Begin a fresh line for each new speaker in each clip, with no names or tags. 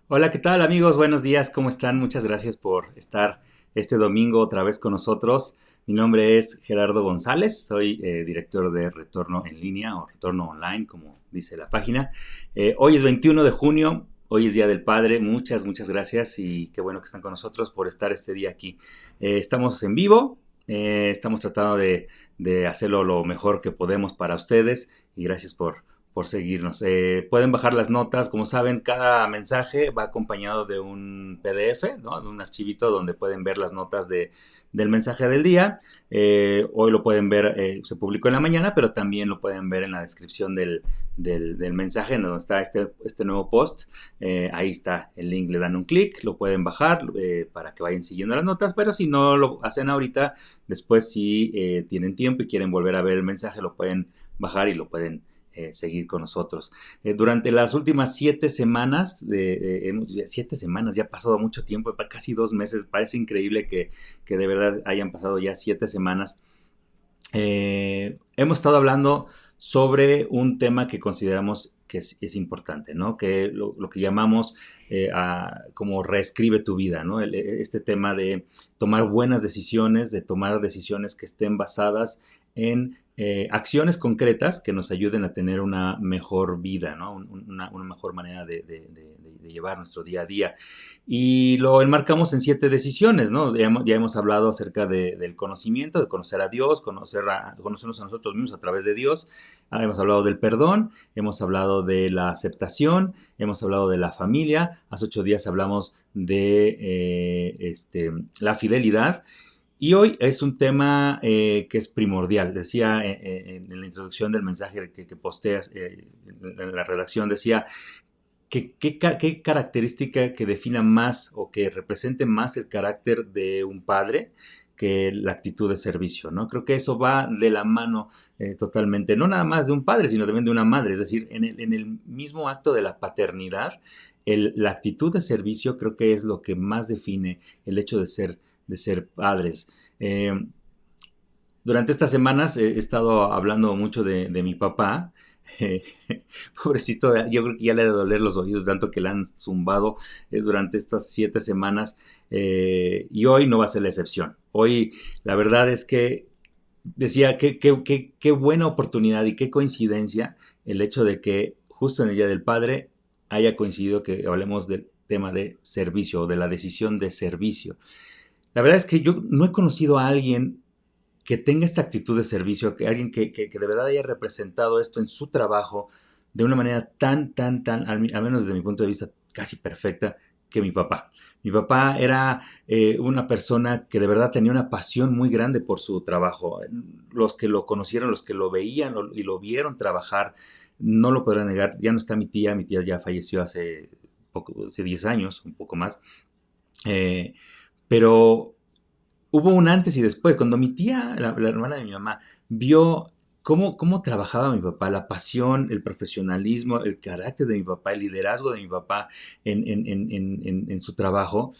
Hola, ¿qué tal amigos? Buenos días, ¿cómo están? Muchas gracias por estar este domingo otra vez con nosotros. Mi nombre es Gerardo González, soy director de Retorno en Línea o Retorno Online, como dice la página. Hoy es 21 de junio, hoy es Día del Padre. Muchas gracias y qué bueno que están con nosotros por estar este día aquí. Estamos en vivo, estamos tratando de hacerlo lo mejor que podemos para ustedes y gracias por seguirnos. Pueden bajar las notas, como saben, cada mensaje va acompañado de un PDF, ¿no? De un archivito donde pueden ver las notas del mensaje del día. Hoy lo pueden ver, se publicó en la mañana, pero también lo pueden ver en la descripción del mensaje, donde está este nuevo post. Ahí está el link, le dan un clic, lo pueden bajar para que vayan siguiendo las notas, pero si no lo hacen ahorita, después si tienen tiempo y quieren volver a ver el mensaje, lo pueden bajar y lo pueden seguir con nosotros. Durante las últimas 7 semanas, 7 semanas, ya ha pasado mucho tiempo, casi 2 meses, parece increíble que de verdad hayan pasado ya 7 semanas. Hemos estado hablando sobre un tema que consideramos que es importante, ¿no? Que lo que llamamos como reescribe tu vida, ¿no? Este tema de tomar buenas decisiones, de tomar decisiones que estén basadas en acciones concretas que nos ayuden a tener una mejor vida, ¿no? Una mejor manera de llevar nuestro día a día. Y lo enmarcamos en 7 decisiones, ¿no? Ya hemos hablado acerca del conocimiento, de conocer a Dios, conocernos a nosotros mismos a través de Dios. Hemos hablado del perdón, hemos hablado de la aceptación, hemos hablado de la familia. Hace 8 días hablamos de la fidelidad. Y hoy es un tema que es primordial. Decía en la introducción del mensaje que posteas en la redacción, decía qué característica que defina más o que represente más el carácter de un padre que la actitud de servicio, ¿no? Creo que eso va de la mano totalmente, no nada más de un padre, sino también de una madre. Es decir, en el mismo acto de la paternidad, la actitud de servicio creo que es lo que más define el hecho de ser padres. Eh, durante estas semanas he estado hablando mucho de mi papá. Eh, Pobrecito, yo creo que ya le ha de doler los oídos tanto que le han zumbado durante estas 7 semanas, y hoy no va a ser la excepción. Hoy la verdad es que decía qué buena oportunidad y qué coincidencia el hecho de que justo en el Día del Padre haya coincidido que hablemos del tema de servicio o de la decisión de servicio. La verdad es que yo no he conocido a alguien que tenga esta actitud de servicio, que alguien que de verdad haya representado esto en su trabajo de una manera tan, al menos desde mi punto de vista, casi perfecta, que mi papá. Mi papá era una persona que de verdad tenía una pasión muy grande por su trabajo. Los que lo conocieron, los que lo veían y lo vieron trabajar, no lo podrán negar. Ya no está mi tía ya falleció hace 10 años, un poco más. Eh, pero hubo un antes y después. Cuando mi tía, la hermana de mi mamá, vio cómo trabajaba mi papá, la pasión, el profesionalismo, el carácter de mi papá, el liderazgo de mi papá en su trabajo,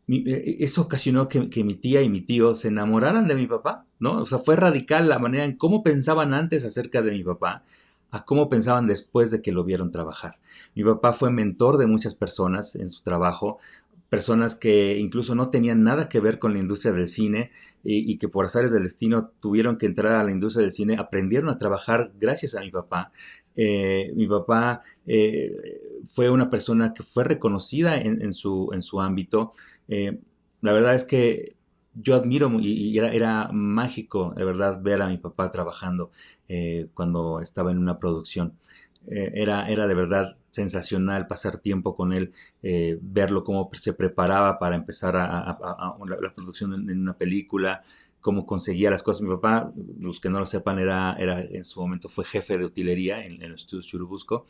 eso ocasionó que mi tía y mi tío se enamoraran de mi papá, ¿no? O sea, fue radical la manera en cómo pensaban antes acerca de mi papá a cómo pensaban después de que lo vieron trabajar. Mi papá fue mentor de muchas personas en su trabajo, personas que incluso no tenían nada que ver con la industria del cine y que por azares del destino tuvieron que entrar a la industria del cine, aprendieron a trabajar gracias a mi papá. Mi papá fue una persona que fue reconocida en su ámbito. Eh, la verdad es que yo admiro y era mágico, de verdad, ver a mi papá trabajando cuando estaba en una producción. Era de verdad sensacional pasar tiempo con él, verlo cómo se preparaba para empezar la producción en una película, cómo conseguía las cosas. Mi papá, los que no lo sepan, en su momento fue jefe de utilería en los estudios Churubusco.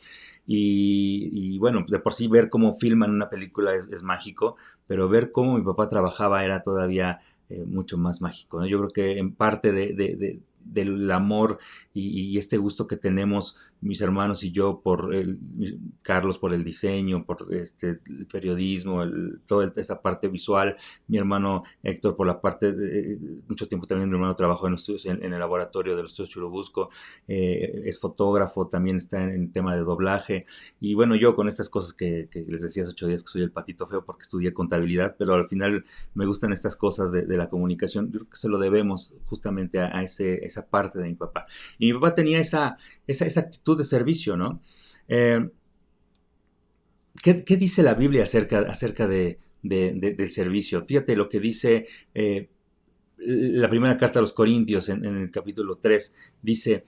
Y bueno, de por sí ver cómo filman una película es mágico, pero ver cómo mi papá trabajaba era todavía mucho más mágico, ¿no? Yo creo que en parte del amor y este gusto que tenemos mis hermanos y yo Carlos por el diseño, por el periodismo, toda esa parte visual, mi hermano Héctor por la parte, mucho tiempo también mi hermano trabajó en, los estudios, en el laboratorio de los estudios Churubusco, es fotógrafo, también está en tema de doblaje, y bueno, yo con estas cosas que les decía hace 8 días que soy el patito feo porque estudié contabilidad, pero al final me gustan estas cosas de la comunicación. Yo creo que se lo debemos justamente a esa parte de mi papá. Y mi papá tenía esa actitud de servicio, ¿no? Eh, ¿qué dice la Biblia acerca del servicio? Fíjate lo que dice la primera carta a los Corintios en el capítulo 3. Dice,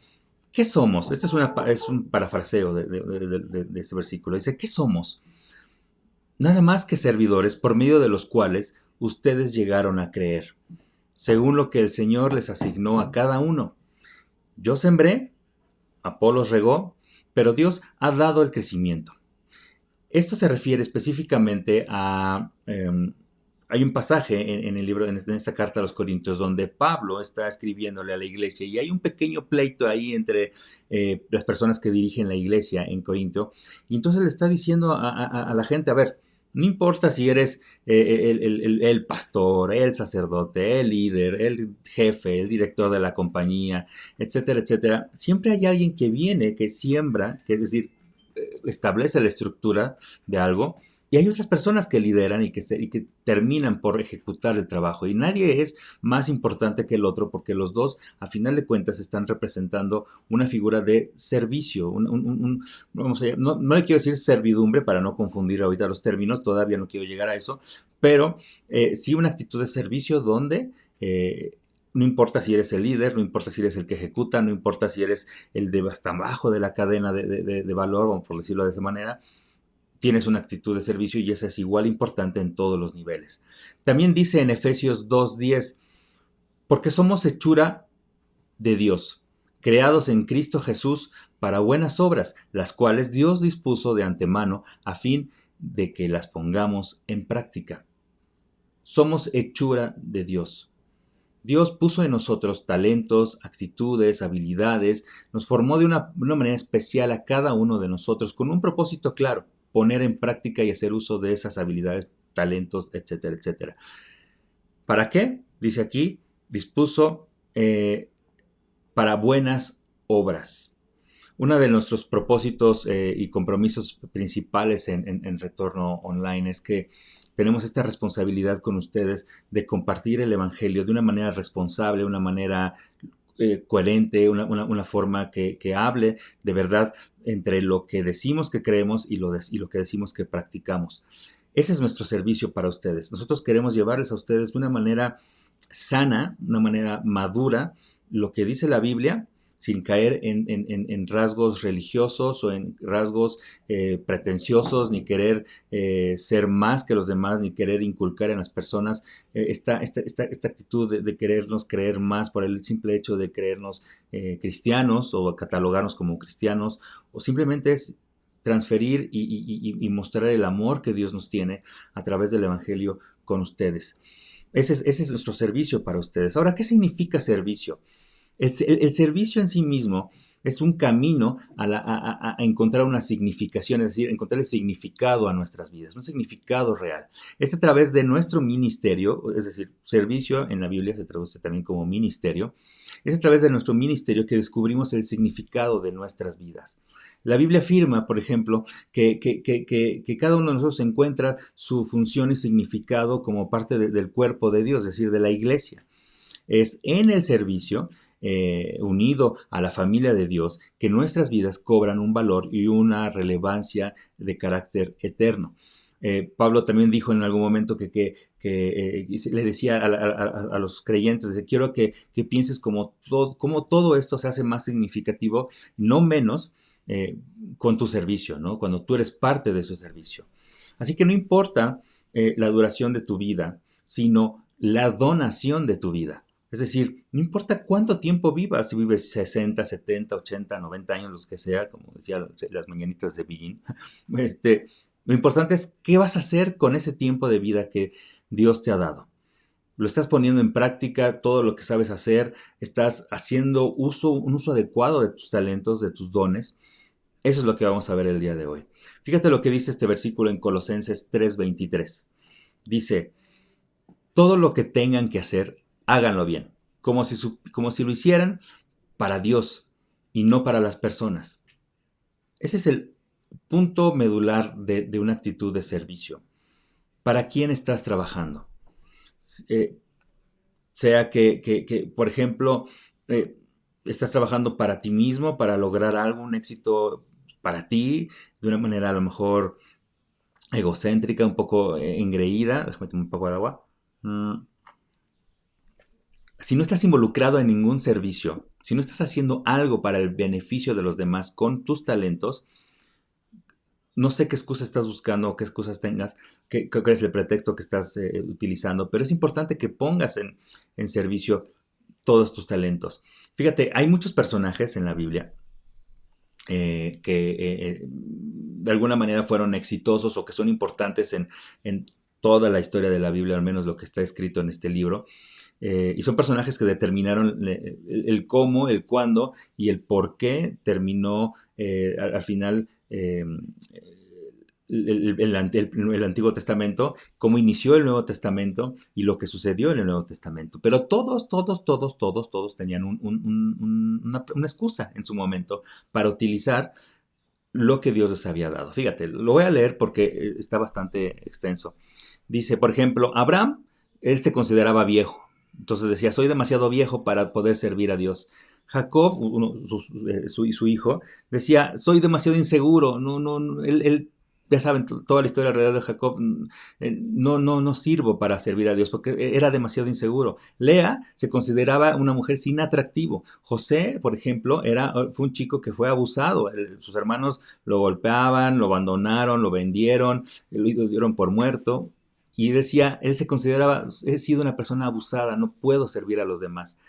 ¿qué somos? Este es un parafraseo de este versículo. Dice, ¿qué somos? Nada más que servidores por medio de los cuales ustedes llegaron a creer, según lo que el Señor les asignó a cada uno. Yo sembré, Apolos regó, pero Dios ha dado el crecimiento. Esto se refiere específicamente a... hay un pasaje en el libro, en esta carta a los Corintios, donde Pablo está escribiéndole a la iglesia y hay un pequeño pleito ahí entre las personas que dirigen la iglesia en Corintio. Y entonces le está diciendo a la gente, a ver, no importa si eres el pastor, el sacerdote, el líder, el jefe, el director de la compañía, etcétera, etcétera. Siempre hay alguien que viene, que siembra, que es decir, establece la estructura de algo, y hay otras personas que lideran y que terminan por ejecutar el trabajo. Y nadie es más importante que el otro porque los dos, a final de cuentas, están representando una figura de servicio. Vamos a, no le quiero decir servidumbre para no confundir ahorita los términos, todavía no quiero llegar a eso, pero sí una actitud de servicio donde... no importa si eres el líder, no importa si eres el que ejecuta, no importa si eres el de hasta abajo de la cadena de valor, vamos por decirlo de esa manera, tienes una actitud de servicio y esa es igual importante en todos los niveles. También dice en Efesios 2:10, porque somos hechura de Dios, creados en Cristo Jesús para buenas obras, las cuales Dios dispuso de antemano a fin de que las pongamos en práctica. Somos hechura de Dios. Dios puso en nosotros talentos, actitudes, habilidades, nos formó de una manera especial a cada uno de nosotros con un propósito claro, poner en práctica y hacer uso de esas habilidades, talentos, etcétera, etcétera. ¿Para qué? Dice aquí, dispuso para buenas obras. Uno de nuestros propósitos y compromisos principales en Retorno Online es que tenemos esta responsabilidad con ustedes de compartir el Evangelio de una manera responsable, una manera coherente, una forma que hable de verdad entre lo que decimos que creemos y lo que decimos que practicamos. Ese es nuestro servicio para ustedes. Nosotros queremos llevarles a ustedes de una manera sana, una manera madura, lo que dice la Biblia, sin caer en rasgos religiosos o en rasgos pretenciosos, ni querer ser más que los demás, ni querer inculcar en las personas esta actitud de querernos creer más por el simple hecho de creernos cristianos o catalogarnos como cristianos, o simplemente es transferir y mostrar el amor que Dios nos tiene a través del Evangelio con ustedes. Ese es nuestro servicio para ustedes. Ahora, ¿qué significa servicio? El servicio en sí mismo es un camino a encontrar una significación, es decir, encontrar el significado a nuestras vidas, un significado real. Es a través de nuestro ministerio, es decir, servicio en la Biblia se traduce también como ministerio, es a través de nuestro ministerio que descubrimos el significado de nuestras vidas. La Biblia afirma, por ejemplo, que cada uno de nosotros encuentra su función y significado como parte del cuerpo de Dios, es decir, de la iglesia. Es en el servicio, unido a la familia de Dios, que nuestras vidas cobran un valor y una relevancia de carácter eterno. Pablo también dijo en algún momento que le decía a los creyentes, dice, quiero que pienses como todo esto se hace más significativo, no menos, con tu servicio, ¿no? Cuando tú eres parte de su servicio. Así que no importa la duración de tu vida, sino la donación de tu vida. Es decir, no importa cuánto tiempo vivas, si vives 60, 70, 80, 90 años, los que sea, como decía las mañanitas de Begin, lo importante es qué vas a hacer con ese tiempo de vida que Dios te ha dado. Lo estás poniendo en práctica, todo lo que sabes hacer, estás haciendo un uso adecuado de tus talentos, de tus dones. Eso es lo que vamos a ver el día de hoy. Fíjate lo que dice este versículo en Colosenses 3:23. Dice, todo lo que tengan que hacer, háganlo bien, como si lo hicieran para Dios y no para las personas. Ese es el punto medular de una actitud de servicio. ¿Para quién estás trabajando? Eh, sea que, por ejemplo, eh, estás trabajando para ti mismo, para lograr algún éxito para ti, de una manera a lo mejor egocéntrica, un poco engreída. Déjame tomar un poco de agua. Si no estás involucrado en ningún servicio, si no estás haciendo algo para el beneficio de los demás con tus talentos, no sé qué excusa estás buscando o qué excusas tengas, qué es el pretexto que estás utilizando, pero es importante que pongas en servicio todos tus talentos. Fíjate, hay muchos personajes en la Biblia que de alguna manera fueron exitosos o que son importantes en toda la historia de la Biblia, al menos lo que está escrito en este libro. Y son personajes que determinaron el cómo, el cuándo y el por qué terminó al final el Antiguo Testamento, cómo inició el Nuevo Testamento y lo que sucedió en el Nuevo Testamento. Pero todos tenían una excusa en su momento para utilizar lo que Dios les había dado. Fíjate, lo voy a leer porque está bastante extenso. Dice, por ejemplo, Abraham, él se consideraba viejo. Entonces decía, soy demasiado viejo para poder servir a Dios. Jacob, su hijo, decía, soy demasiado inseguro. Él ya saben, toda la historia alrededor de Jacob, no sirvo para servir a Dios porque era demasiado inseguro. Lea se consideraba una mujer sin atractivo. José, por ejemplo, fue un chico que fue abusado. Sus hermanos lo golpeaban, lo abandonaron, lo vendieron, lo dieron por muerto. Y decía, él se consideraba, he sido una persona abusada, no puedo servir a los demás.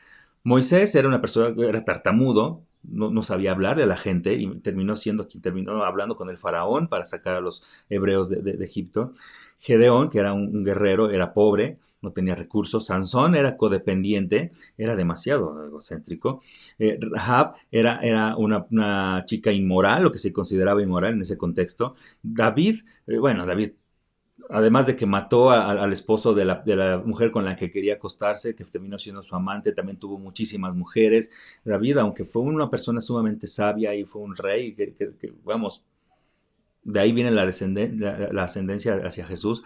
Moisés era una persona, era tartamudo, no sabía hablarle a la gente y terminó siendo quien terminó hablando con el faraón para sacar a los hebreos de Egipto. Gedeón, que era un guerrero, era pobre, no tenía recursos. Sansón era codependiente, era demasiado egocéntrico. Rahab era una chica inmoral, lo que se consideraba inmoral en ese contexto. David, David además de que mató al esposo de la mujer con la que quería acostarse, que terminó siendo su amante, también tuvo muchísimas mujeres. David, aunque fue una persona sumamente sabia y fue un rey, vamos, de ahí viene la ascendencia hacia Jesús,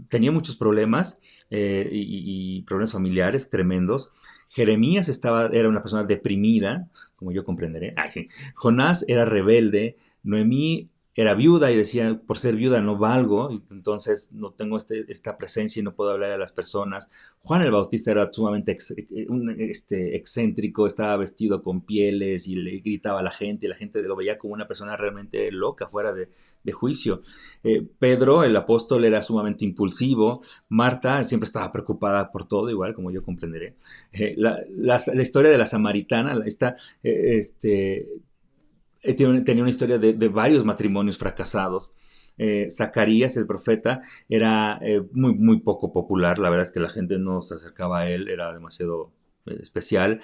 tenía muchos problemas y problemas familiares tremendos. Jeremías era una persona deprimida, como yo comprenderé. Ay, sí. Jonás era rebelde. Noemí era viuda y decía, por ser viuda no valgo, y entonces no tengo esta presencia y no puedo hablar a las personas. Juan el Bautista era sumamente excéntrico, estaba vestido con pieles y le gritaba a la gente, y la gente lo veía como una persona realmente loca, fuera de juicio. Pedro, el apóstol, era sumamente impulsivo. Marta siempre estaba preocupada por todo, igual como yo comprenderé. La historia de la samaritana, tenía una historia de varios matrimonios fracasados. Zacarías, el profeta, era muy poco popular. La verdad es que la gente no se acercaba a él, era demasiado especial.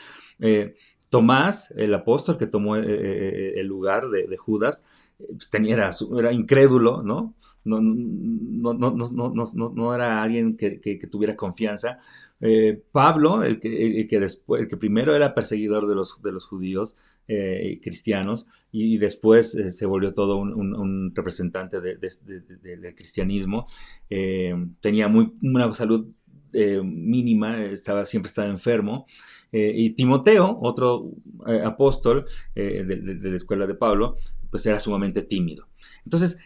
Tomás, el apóstol que tomó el lugar de Judas, pues era incrédulo, ¿no? No era alguien que tuviera confianza. Pablo, el que primero era perseguidor de los judíos cristianos y después se volvió todo un representante del cristianismo. Tenía una salud mínima, siempre estaba enfermo. Y Timoteo, otro apóstol de la escuela de Pablo, pues era sumamente tímido. Entonces,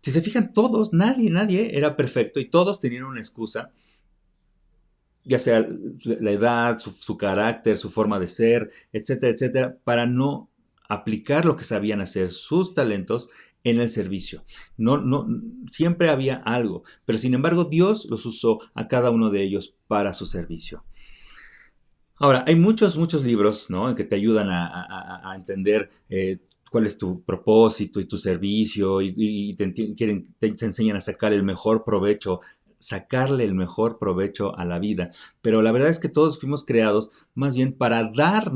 si se fijan, nadie era perfecto y todos tenían una excusa, ya sea la edad, su carácter, su forma de ser, etcétera, etcétera, para no aplicar lo que sabían hacer, sus talentos, en el servicio. Siempre había algo, pero sin embargo Dios los usó a cada uno de ellos para su servicio. Ahora, hay muchos libros, ¿no?, que te ayudan a entender cuál es tu propósito y tu servicio y te enseñan a sacar el mejor provecho sacarle el mejor provecho a la vida. Pero la verdad es que todos fuimos creados más bien para dar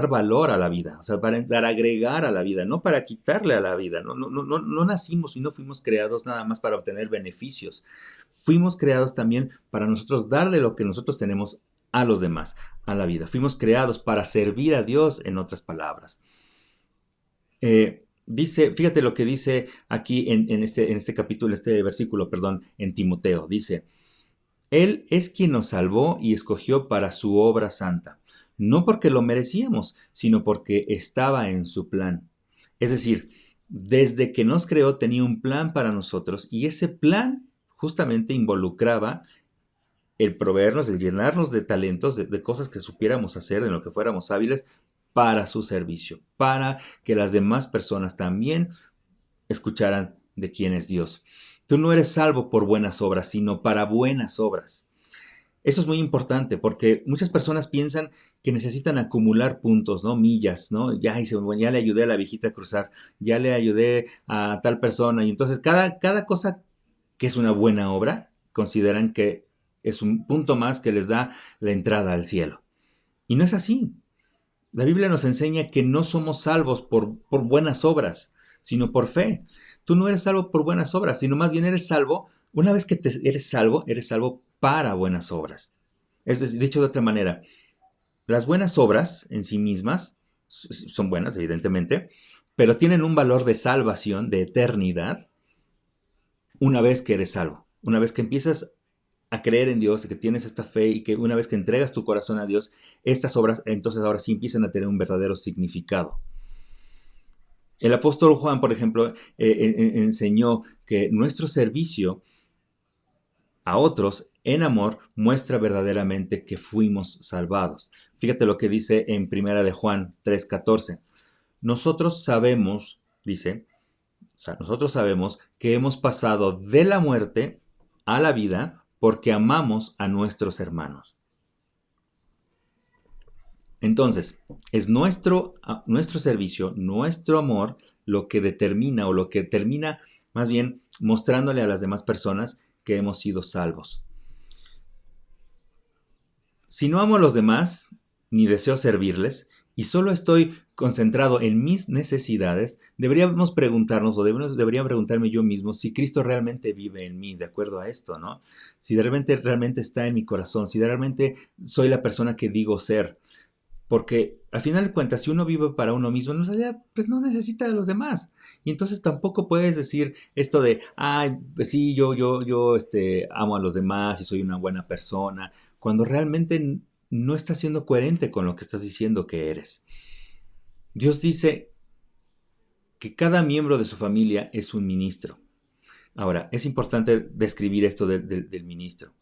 valor a la vida, o sea, para agregar a la vida, no para quitarle a la vida. No nacimos y no fuimos creados nada más para obtener beneficios. Fuimos creados también para nosotros dar de lo que nosotros tenemos a los demás, a la vida. Fuimos creados para servir a Dios, en otras palabras. Fíjate lo que dice aquí en este capítulo, este versículo, perdón, en Timoteo. Dice, Él es quien nos salvó y escogió para su obra santa, no porque lo merecíamos, sino porque estaba en su plan. Es decir, desde que nos creó tenía un plan para nosotros y ese plan justamente involucraba el proveernos, el llenarnos de talentos, de cosas que supiéramos hacer, en lo que fuéramos hábiles para su servicio, para que las demás personas también escucharan de quién es Dios. Tú no eres salvo por buenas obras, sino para buenas obras. Eso es muy importante porque muchas personas piensan que necesitan acumular puntos, ¿no? Millas, ¿no? Ya le ayudé a la viejita a cruzar, ya le ayudé a tal persona. Y entonces cada cosa que es una buena obra, consideran que es un punto más que les da la entrada al cielo. Y no es así. La Biblia nos enseña que no somos salvos por buenas obras, sino por fe. Tú no eres salvo por buenas obras, sino más bien eres salvo, una vez que eres salvo para buenas obras. Es decir, dicho de otra manera, las buenas obras en sí mismas son buenas, evidentemente, pero tienen un valor de salvación, de eternidad, una vez que eres salvo. Una vez que empiezas a creer en Dios, y que tienes esta fe y que una vez que entregas tu corazón a Dios, estas obras entonces ahora sí empiezan a tener un verdadero significado. El apóstol Juan, por ejemplo, enseñó que nuestro servicio a otros en amor muestra verdaderamente que fuimos salvados. Fíjate lo que dice en Primera de Juan 3:14. Nosotros sabemos, dice, nosotros sabemos que hemos pasado de la muerte a la vida porque amamos a nuestros hermanos. Entonces, es nuestro servicio, nuestro amor, lo que determina o lo que termina más bien mostrándole a las demás personas que hemos sido salvos. Si no amo a los demás, ni deseo servirles, y solo estoy concentrado en mis necesidades, deberíamos preguntarnos, o debería preguntarme yo mismo, si Cristo realmente vive en mí, de acuerdo a esto, ¿no? Si realmente está en mi corazón, si realmente soy la persona que digo ser. Porque al final de cuentas, si uno vive para uno mismo, en realidad pues no necesita de los demás. Y entonces tampoco puedes decir esto de, ay, pues sí, yo amo a los demás y soy una buena persona, cuando realmente no estás siendo coherente con lo que estás diciendo que eres. Dios dice que cada miembro de su familia es un ministro. Ahora, es importante describir esto del ministro.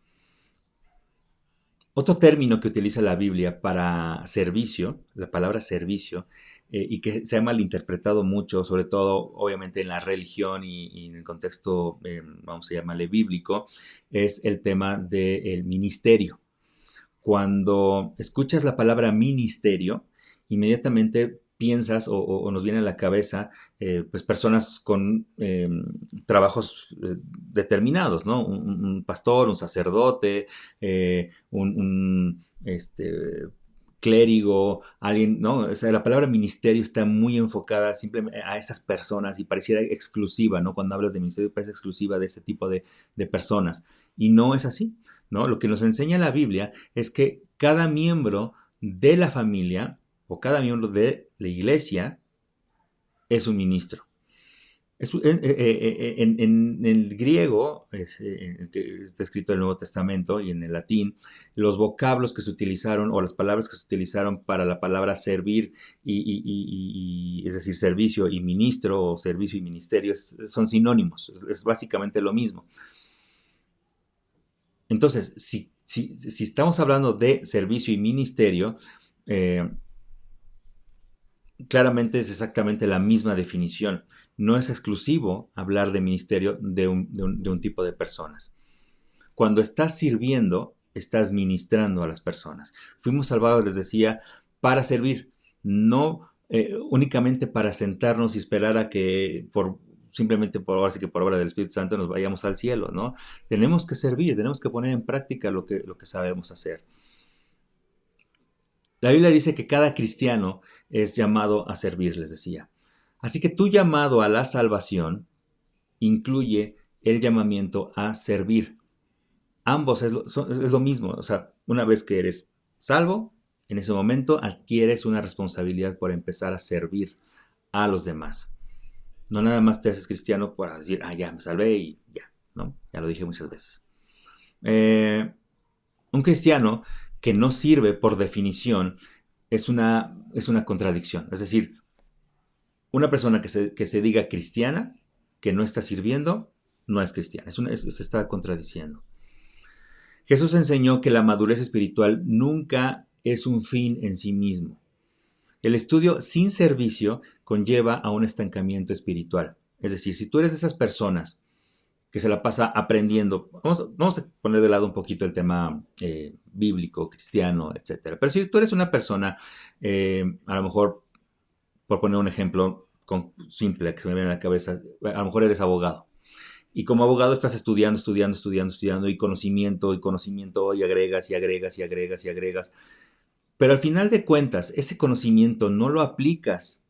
Otro término que utiliza la Biblia para servicio, la palabra servicio, y que se ha malinterpretado mucho, sobre todo obviamente en la religión y en el contexto, vamos a llamarle bíblico, es el tema del ministerio. Cuando escuchas la palabra ministerio, inmediatamente piensas o nos viene a la cabeza pues personas con trabajos determinados, ¿no? Un pastor, un sacerdote, clérigo, alguien, ¿no? O sea, la palabra ministerio está muy enfocada simplemente a esas personas y pareciera exclusiva, ¿no? Cuando hablas de ministerio parece exclusiva de ese tipo de personas. Y no es así, ¿no? Lo que nos enseña la Biblia es que cada miembro de la familia o cada miembro de la iglesia es un ministro. En el griego, que está escrito en el Nuevo Testamento y en el latín, los vocablos que se utilizaron o las palabras que se utilizaron para la palabra servir, es decir, servicio y ministro o servicio y ministerio, son sinónimos, es básicamente lo mismo. Entonces, si estamos hablando de servicio y ministerio, claramente es exactamente la misma definición. No es exclusivo hablar de ministerio de un tipo de personas. Cuando estás sirviendo, estás ministrando a las personas. Fuimos salvados, les decía, para servir, no únicamente para sentarnos y esperar a que simplemente por ahora sí que por obra del Espíritu Santo nos vayamos al cielo, ¿no? Tenemos que servir, tenemos que poner en práctica lo que sabemos hacer. La Biblia dice que cada cristiano es llamado a servir, les decía. Así que tu llamado a la salvación incluye el llamamiento a servir. Ambos es lo mismo. O sea, una vez que eres salvo, en ese momento adquieres una responsabilidad por empezar a servir a los demás. No nada más te haces cristiano para decir, ya me salvé y ya, ¿no? Ya lo dije muchas veces. Un cristiano que no sirve por definición es una contradicción. Es decir, una persona que se diga cristiana, que no está sirviendo, no es cristiana. Se está contradiciendo. Jesús enseñó que la madurez espiritual nunca es un fin en sí mismo. El estudio sin servicio conlleva a un estancamiento espiritual. Es decir, si tú eres de esas personas que se la pasa aprendiendo, vamos a poner de lado un poquito el tema bíblico, cristiano, etc. Pero si tú eres una persona, a lo mejor, por poner un ejemplo simple que se me viene a la cabeza, a lo mejor eres abogado. Y como abogado estás estudiando y conocimiento, y agregas, y agregas, y agregas, y agregas. Pero al final de cuentas, ese conocimiento no lo aplicas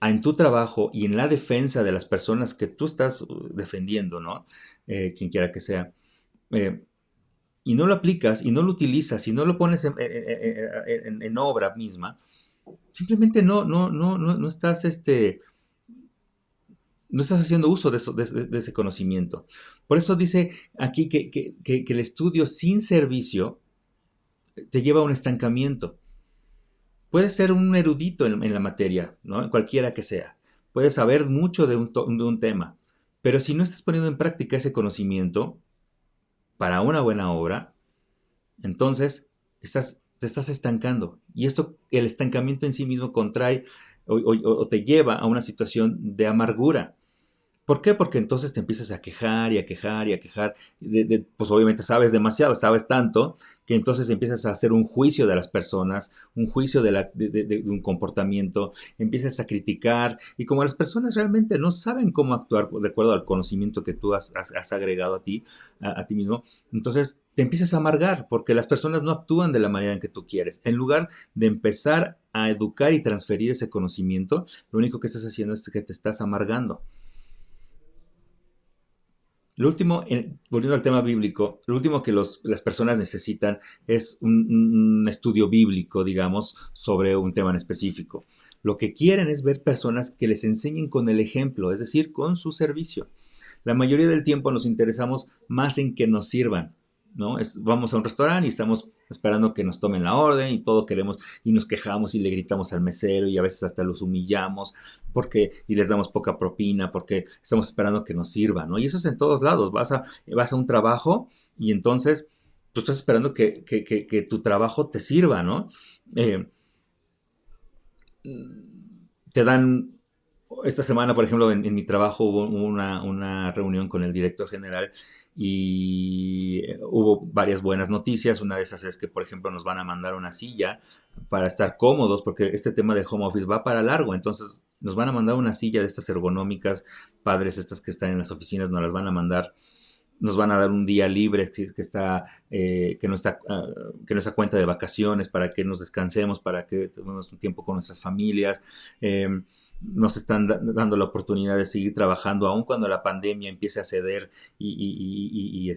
en tu trabajo y en la defensa de las personas que tú estás defendiendo, ¿no? Quien quiera que sea. Y no lo aplicas, y no lo utilizas, y no lo pones en obra misma, simplemente no estás no estás haciendo uso de ese conocimiento. Por eso dice aquí que el estudio sin servicio te lleva a un estancamiento. Puedes ser un erudito en la materia, ¿no? Cualquiera que sea. Puedes saber mucho de un tema, pero si no estás poniendo en práctica ese conocimiento para una buena obra, entonces te estás estancando. Y el estancamiento en sí mismo contrae o te lleva a una situación de amargura. ¿Por qué? Porque entonces te empiezas a quejar y a quejar y a quejar. Pues obviamente sabes demasiado, sabes tanto, que entonces empiezas a hacer un juicio de las personas, un juicio de un comportamiento, empiezas a criticar. Y como las personas realmente no saben cómo actuar de acuerdo al conocimiento que tú has agregado a ti mismo, entonces te empiezas a amargar porque las personas no actúan de la manera en que tú quieres. En lugar de empezar a educar y transferir ese conocimiento, lo único que estás haciendo es que te estás amargando. Lo último, volviendo al tema bíblico, lo último que las personas necesitan es un estudio bíblico, digamos, sobre un tema en específico. Lo que quieren es ver personas que les enseñen con el ejemplo, es decir, con su servicio. La mayoría del tiempo nos interesamos más en que nos sirvan, ¿no? Vamos a un restaurante y estamos esperando que nos tomen la orden y todo queremos y nos quejamos y le gritamos al mesero y a veces hasta los humillamos y les damos poca propina porque estamos esperando que nos sirvan, ¿no? Y eso es en todos lados. Vas a un trabajo y entonces tú estás esperando que tu trabajo te sirva, ¿no? Eh, te dan esta semana, por ejemplo, en mi trabajo hubo una reunión con el director general y hubo varias buenas noticias. Una de esas es que, por ejemplo, nos van a mandar una silla para estar cómodos, porque este tema del home office va para largo. Entonces, nos van a mandar una silla de estas ergonómicas, padres, estas que están en las oficinas, nos las van a mandar. Nos van a dar un día libre que no está cuenta de vacaciones, para que nos descansemos, para que tengamos un tiempo con nuestras familias. Nos están dando la oportunidad de seguir trabajando aun cuando la pandemia empiece a ceder y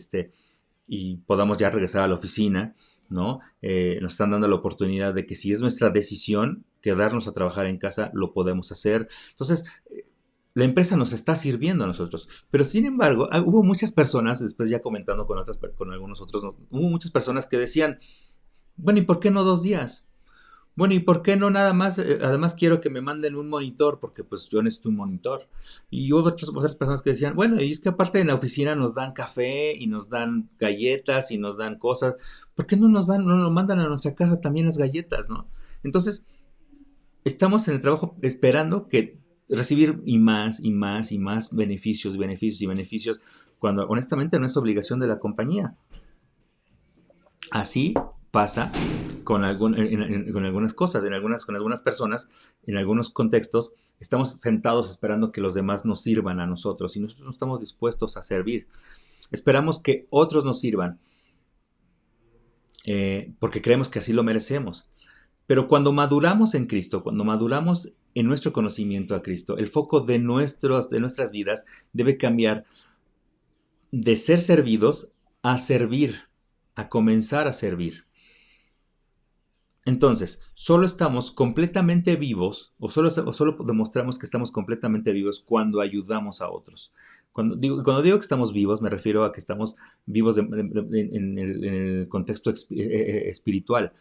podamos ya regresar a la oficina, ¿no? Nos están dando la oportunidad de que si es nuestra decisión quedarnos a trabajar en casa, lo podemos hacer. Entonces, la empresa nos está sirviendo a nosotros. Pero sin embargo, hubo muchas personas, después ya comentando con algunos otros, ¿no? Hubo muchas personas que decían, bueno, ¿y por qué no 2 días? Bueno, ¿y por qué no nada más? Además quiero que me manden un monitor, porque pues yo necesito un monitor. Y hubo otras personas que decían, bueno, y es que aparte en la oficina nos dan café y nos dan galletas y nos dan cosas. ¿Por qué no nos mandan a nuestra casa también las galletas, no? Entonces, estamos en el trabajo esperando que recibir y más y más y más beneficios, beneficios y beneficios, cuando honestamente no es obligación de la compañía. Así pasa con algunas cosas, con algunas personas, en algunos contextos, estamos sentados esperando que los demás nos sirvan a nosotros y nosotros no estamos dispuestos a servir. Esperamos que otros nos sirvan porque creemos que así lo merecemos. Pero cuando maduramos en Cristo, cuando maduramos en nuestro conocimiento a Cristo, el foco de nuestras vidas debe cambiar de ser servidos a servir, a comenzar a servir. Entonces, solo estamos completamente vivos o solo demostramos que estamos completamente vivos cuando ayudamos a otros. Cuando digo que estamos vivos, me refiero a que estamos vivos en el contexto espiritual.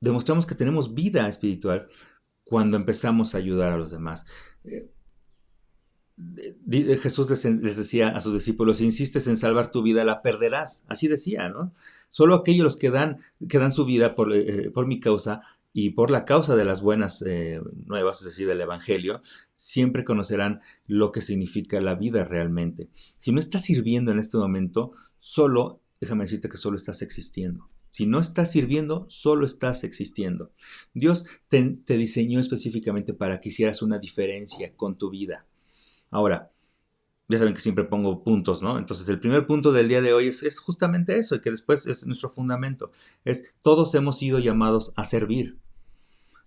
Demostramos que tenemos vida espiritual cuando empezamos a ayudar a los demás. Jesús les decía a sus discípulos: si insistes en salvar tu vida, la perderás. Así decía, ¿no? Solo aquellos que dan su vida por mi causa y por la causa de las buenas nuevas, es decir, del Evangelio, siempre conocerán lo que significa la vida realmente. Si no estás sirviendo en este momento, déjame decirte que solo estás existiendo. Si no estás sirviendo, solo estás existiendo. Dios te diseñó específicamente para que hicieras una diferencia con tu vida. Ahora, ya saben que siempre pongo puntos, ¿no? Entonces, el primer punto del día de hoy es justamente eso, y que después es nuestro fundamento. Todos hemos sido llamados a servir.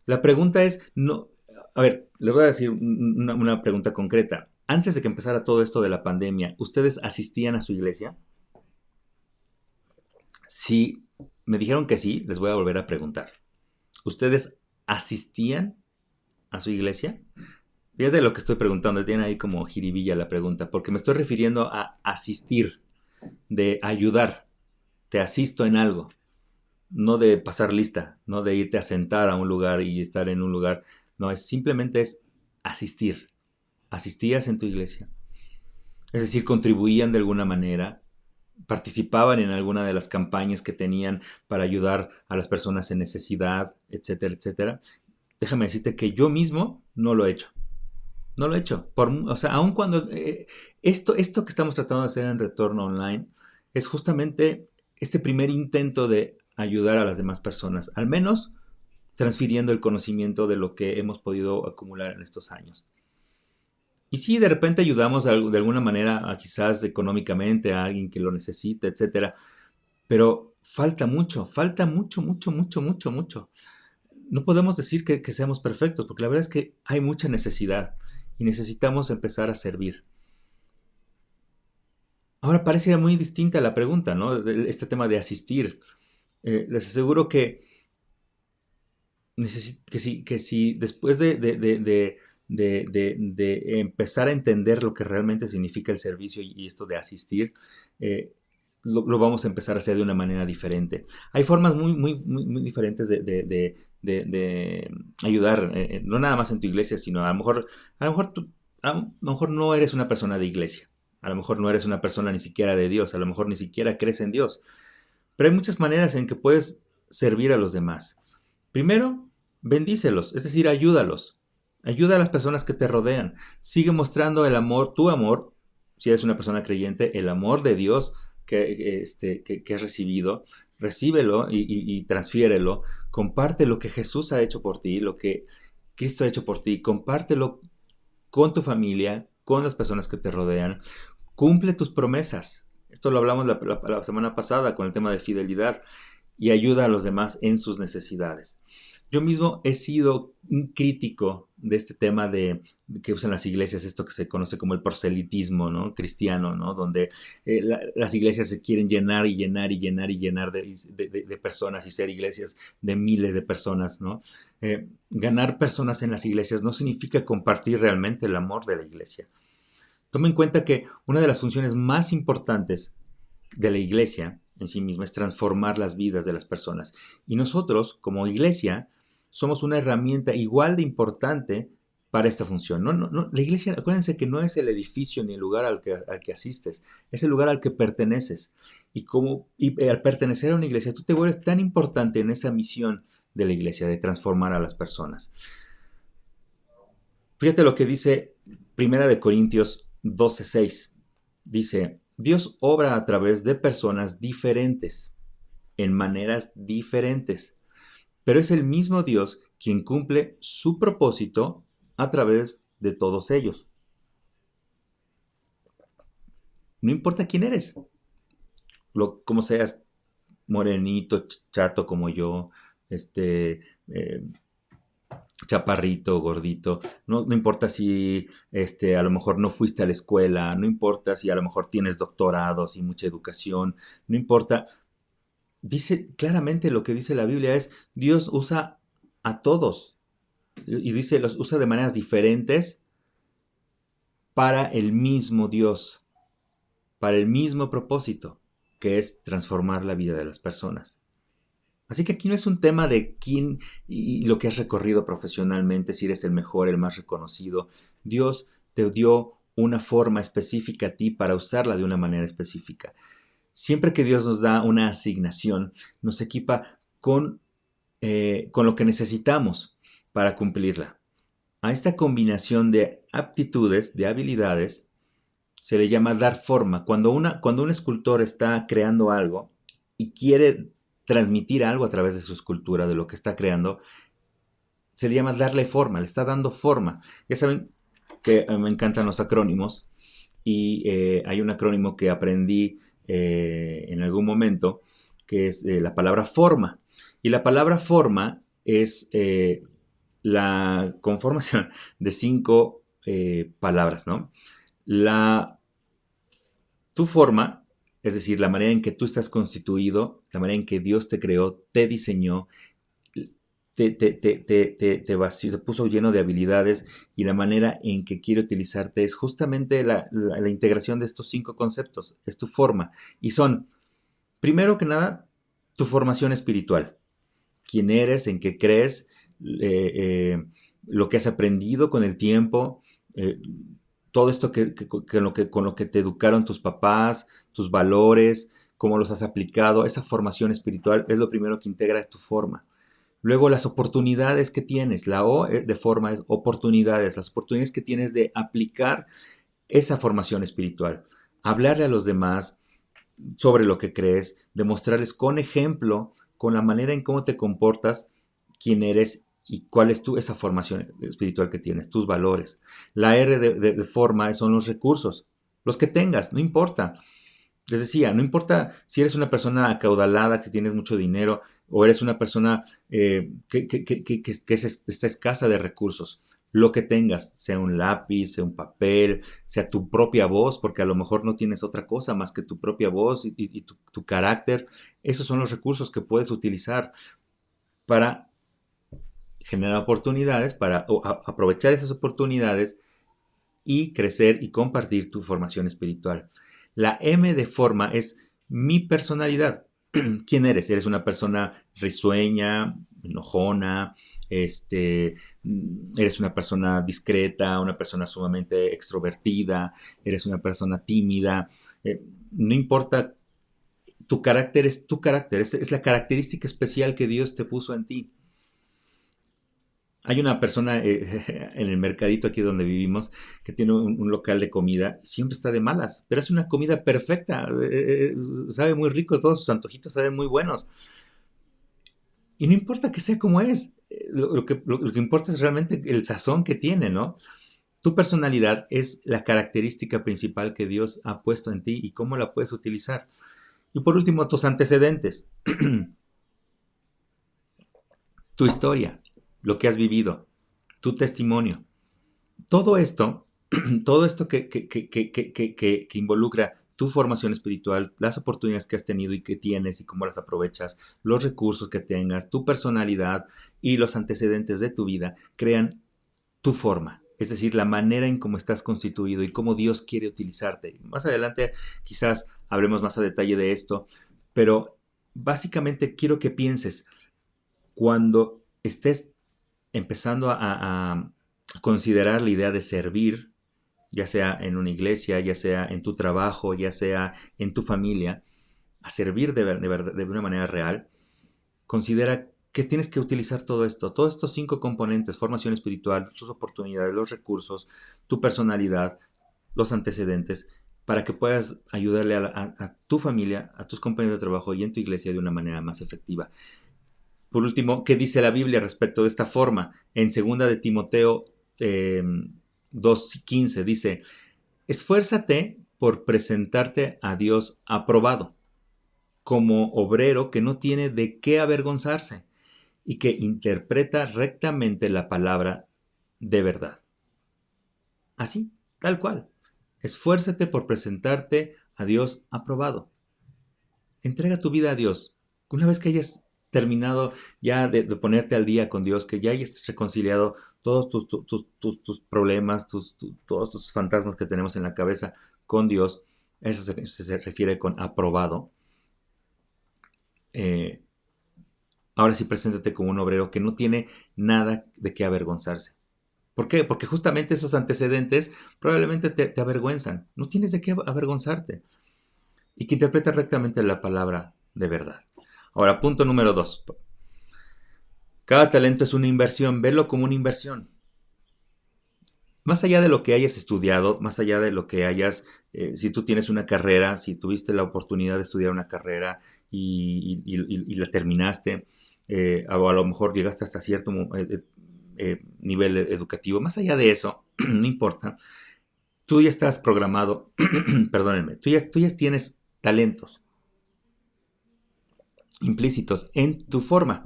La pregunta es, no, a ver, les voy a decir una pregunta concreta. Antes de que empezara todo esto de la pandemia, ¿ustedes asistían a su iglesia? Si me dijeron que sí, les voy a volver a preguntar. ¿Ustedes asistían a su iglesia? Fíjate lo que estoy preguntando, tiene ahí como jiribilla la pregunta, porque me estoy refiriendo a asistir, de ayudar, te asisto en algo, no de pasar lista, no de irte a sentar a un lugar y estar en un lugar, no, simplemente es asistir. ¿Asistías en tu iglesia? Es decir, contribuían de alguna manera, participaban en alguna de las campañas que tenían para ayudar a las personas en necesidad, etcétera, etcétera. Déjame decirte que yo mismo no lo he hecho. No lo he hecho. O sea, aun cuando esto que estamos tratando de hacer en Retorno Online es justamente este primer intento de ayudar a las demás personas, al menos transfiriendo el conocimiento de lo que hemos podido acumular en estos años. Y sí, de repente ayudamos de alguna manera, quizás económicamente, a alguien que lo necesite, etcétera, pero falta mucho, mucho, mucho, mucho. No podemos decir que seamos perfectos, porque la verdad es que hay mucha necesidad y necesitamos empezar a servir. Ahora parece muy distinta la pregunta, ¿no? Este tema de asistir. Les aseguro que si después de empezar a entender lo que realmente significa el servicio y esto de asistir, lo vamos a empezar a hacer de una manera diferente. Hay formas muy diferentes de ayudar, no nada más en tu iglesia, sino a lo mejor no eres una persona de iglesia, a lo mejor no eres una persona ni siquiera de Dios, a lo mejor ni siquiera crees en Dios, pero hay muchas maneras en que puedes servir a los demás. Primero, bendícelos, es decir, ayúdalos. Ayuda a las personas que te rodean. Sigue mostrando el amor, tu amor, si eres una persona creyente, el amor de Dios que has recibido. Recíbelo y transfiérelo. Comparte lo que Jesús ha hecho por ti, lo que Cristo ha hecho por ti. Compártelo con tu familia, con las personas que te rodean. Cumple tus promesas. Esto lo hablamos la semana pasada con el tema de fidelidad. Y ayuda a los demás en sus necesidades. Yo mismo he sido un crítico de este tema que usan las iglesias, esto que se conoce como el proselitismo, ¿no? Cristiano, ¿no? Donde las iglesias se quieren llenar y llenar y llenar y llenar de personas y ser iglesias de miles de personas, ¿no? Ganar personas en las iglesias no significa compartir realmente el amor de la iglesia. Toma en cuenta que una de las funciones más importantes de la iglesia en sí misma es transformar las vidas de las personas. Y nosotros, como iglesia, somos una herramienta igual de importante para esta función. La iglesia, acuérdense que no es el edificio ni el lugar al que asistes, es el lugar al que perteneces. Y al pertenecer a una iglesia, tú te vuelves tan importante en esa misión de la iglesia, de transformar a las personas. Fíjate lo que dice 1 Corintios 12:6. Dice: Dios obra a través de personas diferentes. en maneras diferentes, pero es el mismo Dios quien cumple su propósito a través de todos ellos. No importa quién eres, como seas, morenito, chato como yo, este, eh, chaparrito, gordito, no importa si a lo mejor no fuiste a la escuela, no importa si a lo mejor tienes doctorados y mucha educación, no importa. Dice claramente lo que dice la Biblia es, Dios usa a todos y dice, los usa de maneras diferentes para el mismo Dios, para el mismo propósito, que es transformar la vida de las personas. Así que aquí no es un tema de quién y lo que has recorrido profesionalmente, si eres el mejor, el más reconocido. Dios te dio una forma específica a ti para usarla de una manera específica. Siempre que Dios nos da una asignación, nos equipa con lo que necesitamos para cumplirla. A esta combinación de aptitudes, de habilidades, se le llama dar forma. Cuando un escultor está creando algo y quiere transmitir algo a través de su escultura, de lo que está creando, se le llama darle forma, le está dando forma. Ya saben que me encantan los acrónimos y hay un acrónimo que aprendí en algún momento que es la palabra forma. Y la palabra forma es la conformación de 5 palabras, ¿no? La, tu forma, es decir, la manera en que tú estás constituido, la manera en que Dios te creó, te diseñó, te vació, te puso lleno de habilidades y la manera en que quiere utilizarte es justamente la integración de estos 5 conceptos, es tu forma. Y son, primero que nada, tu formación espiritual. Quién eres, en qué crees, lo que has aprendido con el tiempo, eh, todo esto con lo que te educaron tus papás, tus valores, cómo los has aplicado, esa formación espiritual es lo primero que integra tu forma. Luego las oportunidades que tienes, la O de forma es oportunidades, las oportunidades que tienes de aplicar esa formación espiritual, hablarle a los demás sobre lo que crees, demostrarles con ejemplo, con la manera en cómo te comportas, quién eres y cuál es esa formación espiritual que tienes, tus valores. La R de forma son los recursos, los que tengas, no importa. Les decía, no importa si eres una persona acaudalada, que tienes mucho dinero, o eres una persona está escasa de recursos. Lo que tengas, sea un lápiz, sea un papel, sea tu propia voz, porque a lo mejor no tienes otra cosa más que tu propia voz y tu carácter, esos son los recursos que puedes utilizar para generar oportunidades, para aprovechar esas oportunidades y crecer y compartir tu formación espiritual. La M de forma es mi personalidad. ¿Quién eres? ¿Eres una persona risueña, enojona? ¿Eres una persona discreta, una persona sumamente extrovertida? ¿Eres una persona tímida? No importa, tu carácter, es la característica especial que Dios te puso en ti. Hay una persona en el mercadito aquí donde vivimos que tiene un local de comida y siempre está de malas, pero es una comida perfecta, sabe muy rico, todos sus antojitos saben muy buenos. Y no importa que sea como es, lo que importa es realmente el sazón que tiene, ¿no? Tu personalidad es la característica principal que Dios ha puesto en ti y cómo la puedes utilizar. Y por último, tus antecedentes, tu historia, lo que has vivido, tu testimonio. Todo esto, todo esto que involucra tu formación espiritual, las oportunidades que has tenido y que tienes y cómo las aprovechas, los recursos que tengas, tu personalidad y los antecedentes de tu vida, crean tu forma. Es decir, la manera en cómo estás constituido y cómo Dios quiere utilizarte. Más adelante quizás hablemos más a detalle de esto, pero básicamente quiero que pienses cuando estés empezando a considerar la idea de servir, ya sea en una iglesia, ya sea en tu trabajo, ya sea en tu familia, a servir de una manera real, considera que tienes que utilizar todo esto, todos estos 5 componentes, formación espiritual, tus oportunidades, los recursos, tu personalidad, los antecedentes, para que puedas ayudarle a tu familia, a tus compañeros de trabajo y en tu iglesia de una manera más efectiva. Por último, ¿qué dice la Biblia respecto de esta forma? En 2 de Timoteo 2:15 dice, esfuérzate por presentarte a Dios aprobado, como obrero que no tiene de qué avergonzarse y que interpreta rectamente la palabra de verdad. Así, tal cual. Esfuérzate por presentarte a Dios aprobado. Entrega tu vida a Dios. Una vez que hayas terminado ya de ponerte al día con Dios, que ya hayas reconciliado todos tus problemas, todos tus fantasmas que tenemos en la cabeza con Dios, eso se refiere con aprobado. Ahora sí, preséntate como un obrero que no tiene nada de qué avergonzarse. ¿Por qué? Porque justamente esos antecedentes probablemente te avergüenzan. No tienes de qué avergonzarte. Y que interpreta rectamente la palabra de verdad. Ahora, punto número 2. Cada talento es una inversión. Velo como una inversión. Más allá de lo que hayas estudiado, más allá de lo que hayas, si tú tienes una carrera, si tuviste la oportunidad de estudiar una carrera y la terminaste, o a lo mejor llegaste hasta cierto nivel educativo, más allá de eso, no importa, tú ya estás programado, perdónenme, tú ya tienes talentos implícitos en tu forma.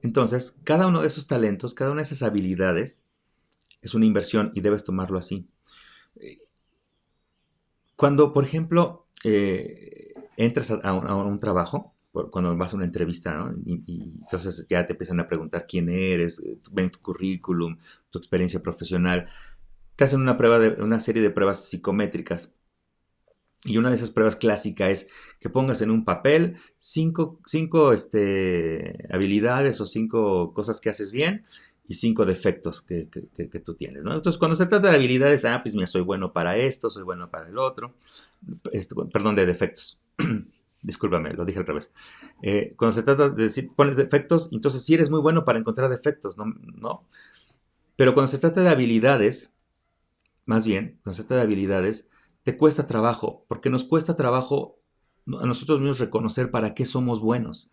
Entonces, cada uno de esos talentos, cada una de esas habilidades es una inversión y debes tomarlo así. Cuando, por ejemplo, entras a un trabajo, cuando vas a una entrevista, ¿no? Y entonces ya te empiezan a preguntar quién eres, ven tu currículum, tu experiencia profesional, te hacen una serie de pruebas psicométricas. Y una de esas pruebas clásicas es que pongas en un papel cinco habilidades o 5 cosas que haces bien y 5 defectos que tú tienes, ¿no? Entonces, cuando se trata de habilidades, pues mira, soy bueno para esto, soy bueno para el otro. Perdón, de defectos. Discúlpame, lo dije al revés. Cuando se trata de decir, pones defectos, entonces sí eres muy bueno para encontrar defectos, ¿no? ¿No? Pero cuando se trata de habilidades, más bien, cuando se trata de habilidades, te cuesta trabajo, porque nos cuesta trabajo a nosotros mismos reconocer para qué somos buenos.